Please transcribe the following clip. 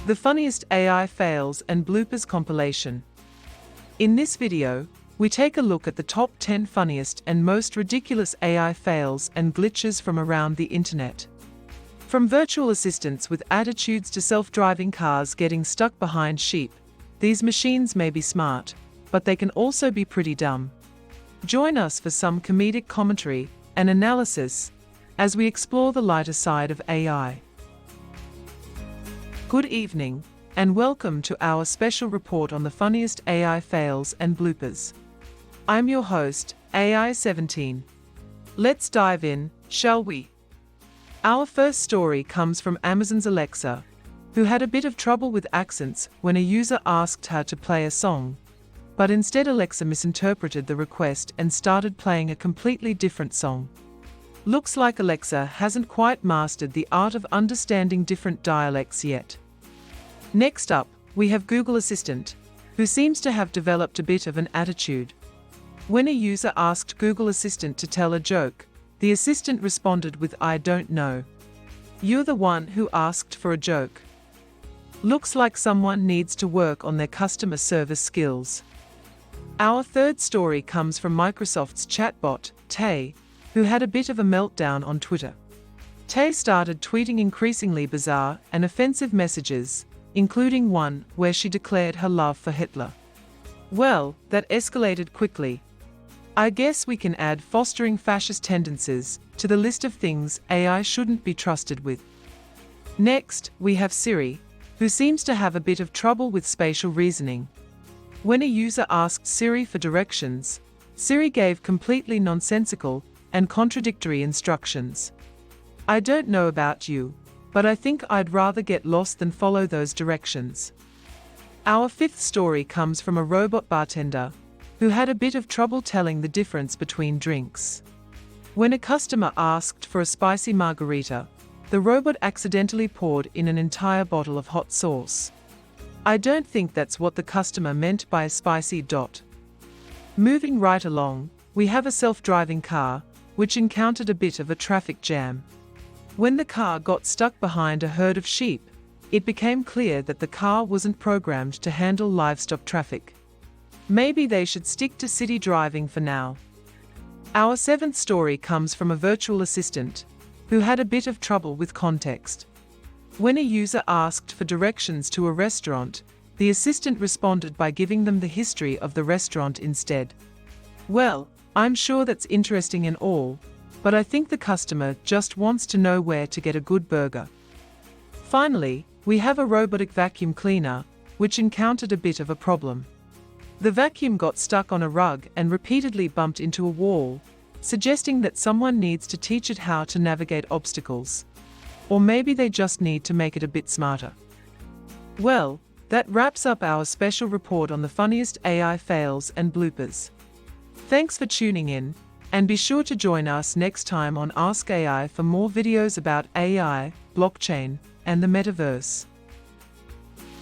The funniest AI fails and bloopers compilation. In this video, we take a look at the top 10 funniest and most ridiculous AI fails and glitches from around the internet. From virtual assistants with attitudes to self-driving cars getting stuck behind sheep, these machines may be smart, but they can also be pretty dumb. Join us for some comedic commentary and analysis as we explore the lighter side of AI. Good evening, and welcome to our special report on the funniest AI fails and bloopers. I'm your host, AI17. Let's dive in, shall we? Our first story comes from Amazon's Alexa, who had a bit of trouble with accents when a user asked her to play a song. But instead Alexa misinterpreted the request and started playing a completely different song. Looks like Alexa hasn't quite mastered the art of understanding different dialects yet. Next up, we have Google Assistant, who seems to have developed a bit of an attitude. When a user asked Google Assistant to tell a joke, the assistant responded with "I don't know. You're the one who asked for a joke." Looks like someone needs to work on their customer service skills. Our third story comes from Microsoft's chatbot, Tay, who had a bit of a meltdown on Twitter. Tay started tweeting increasingly bizarre and offensive messages, including one where she declared her love for Hitler. Well, that escalated quickly. I guess we can add fostering fascist tendencies to the list of things AI shouldn't be trusted with. Next, we have Siri, who seems to have a bit of trouble with spatial reasoning. When a user asked Siri for directions, Siri gave completely nonsensical and contradictory instructions. "I don't know about you, but I think I'd rather get lost than follow those directions." Our fifth story comes from a robot bartender, who had a bit of trouble telling the difference between drinks. When a customer asked for a spicy margarita, the robot accidentally poured in an entire bottle of hot sauce. I don't think that's what the customer meant by a spicy dot. Moving right along, we have a self-driving car, which encountered a bit of a traffic jam. When the car got stuck behind a herd of sheep, it became clear that the car wasn't programmed to handle livestock traffic. Maybe they should stick to city driving for now. Our seventh story comes from a virtual assistant, who had a bit of trouble with context. When a user asked for directions to a restaurant, the assistant responded by giving them the history of the restaurant instead. Well, I'm sure that's interesting and all, but I think the customer just wants to know where to get a good burger. Finally, we have a robotic vacuum cleaner, which encountered a bit of a problem. The vacuum got stuck on a rug and repeatedly bumped into a wall, suggesting that someone needs to teach it how to navigate obstacles. Or maybe they just need to make it a bit smarter. Well, that wraps up our special report on the funniest AI fails and bloopers. Thanks for tuning in, and be sure to join us next time on Ask AI for more videos about AI, blockchain, and the metaverse.